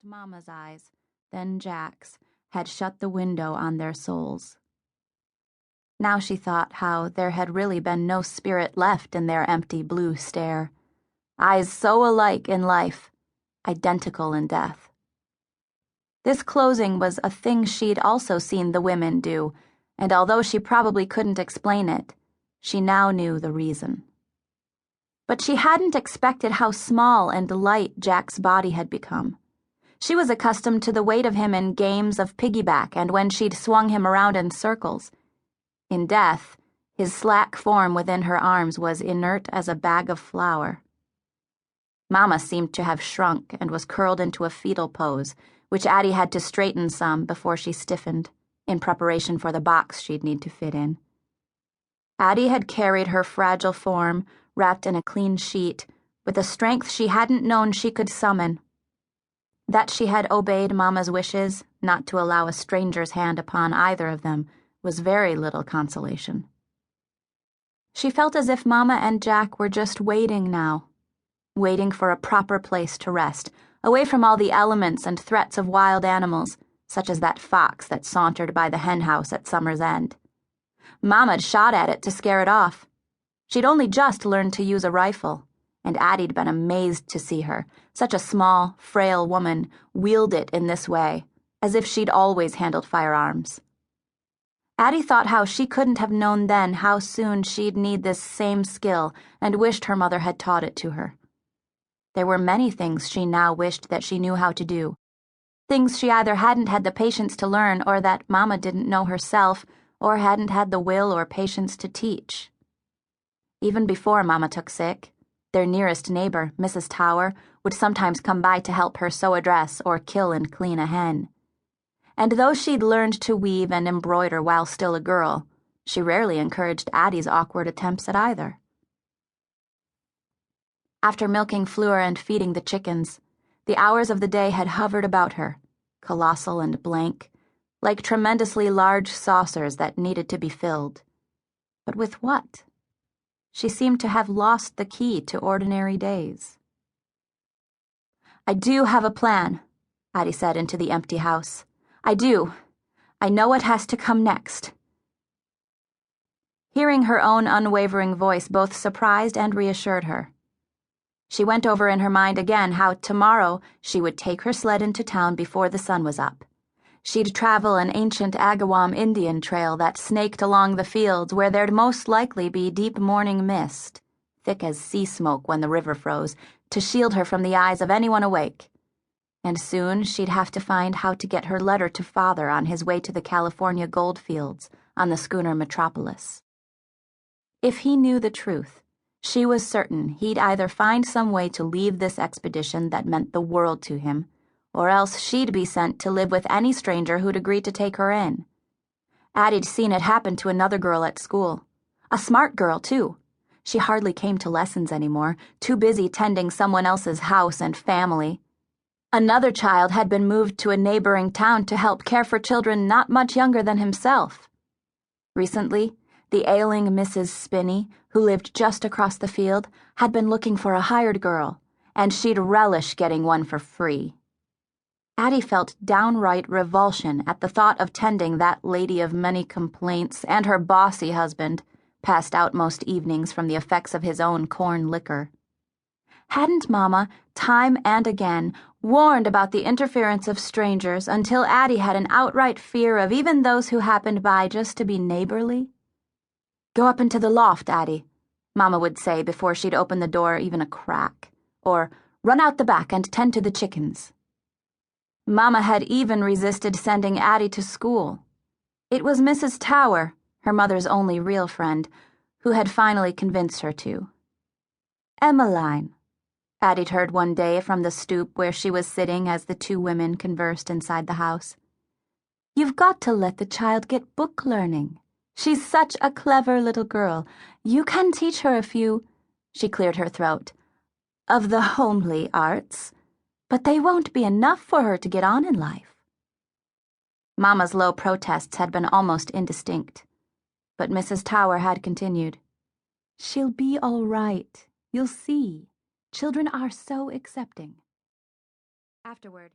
First Mama's eyes, then Jack's, had shut the window on their souls. Now she thought how there had really been no spirit left in their empty blue stare. Eyes so alike in life, identical in death. This closing was a thing she'd also seen the women do, and although she probably couldn't explain it, she now knew the reason. But she hadn't expected how small and light Jack's body had become. She was accustomed to the weight of him in games of piggyback and when she'd swung him around in circles. In death, his slack form within her arms was inert as a bag of flour. Mama seemed to have shrunk and was curled into a fetal pose, which Addie had to straighten some before she stiffened, in preparation for the box she'd need to fit in. Addie had carried her fragile form, wrapped in a clean sheet, with a strength she hadn't known she could summon. That she had obeyed Mama's wishes, not to allow a stranger's hand upon either of them, was very little consolation. She felt as if Mama and Jack were just waiting now, waiting for a proper place to rest, away from all the elements and threats of wild animals, such as that fox that sauntered by the henhouse at summer's end. Mama'd shot at it to scare it off. She'd only just learned to use a rifle, and Addie'd been amazed to see her, such a small, frail woman, wield it in this way, as if she'd always handled firearms. Addie thought how she couldn't have known then how soon she'd need this same skill and wished her mother had taught it to her. There were many things she now wished that she knew how to do, things she either hadn't had the patience to learn or that Mama didn't know herself or hadn't had the will or patience to teach. Even before Mama took sick, their nearest neighbor, Mrs. Tower, would sometimes come by to help her sew a dress or kill and clean a hen. And though she'd learned to weave and embroider while still a girl, she rarely encouraged Addie's awkward attempts at either. After milking Fleur and feeding the chickens, the hours of the day had hovered about her, colossal and blank, like tremendously large saucers that needed to be filled. But with what? She seemed to have lost the key to ordinary days. "I do have a plan," Addie said into the empty house. "I do. I know what has to come next." Hearing her own unwavering voice both surprised and reassured her. She went over in her mind again how tomorrow she would take her sled into town before the sun was up. She'd travel an ancient Agawam Indian trail that snaked along the fields where there'd most likely be deep morning mist, thick as sea smoke when the river froze, to shield her from the eyes of anyone awake. And soon she'd have to find how to get her letter to Father on his way to the California goldfields on the schooner Metropolis. If he knew the truth, she was certain he'd either find some way to leave this expedition that meant the world to him, or else she'd be sent to live with any stranger who'd agree to take her in. Addie'd seen it happen to another girl at school. A smart girl, too. She hardly came to lessons anymore, too busy tending someone else's house and family. Another child had been moved to a neighboring town to help care for children not much younger than himself. Recently, the ailing Mrs. Spinney, who lived just across the field, had been looking for a hired girl, and she'd relish getting one for free. Addie felt downright revulsion at the thought of tending that lady of many complaints and her bossy husband, passed out most evenings from the effects of his own corn liquor. Hadn't Mama, time and again, warned about the interference of strangers until Addie had an outright fear of even those who happened by just to be neighborly? "Go up into the loft, Addie," Mama would say before she'd open the door even a crack, or "run out the back and tend to the chickens." Mama had even resisted sending Addie to school. It was Mrs. Tower, her mother's only real friend, who had finally convinced her to. "Emmeline," Addie'd heard one day from the stoop where she was sitting as the two women conversed inside the house. "You've got to let the child get book learning. She's such a clever little girl. You can teach her a few," she cleared her throat, "of the homely arts. But they won't be enough for her to get on in life." Mama's low protests had been almost indistinct, but Mrs. Tower had continued. "She'll be all right. You'll see. Children are so accepting." Afterward,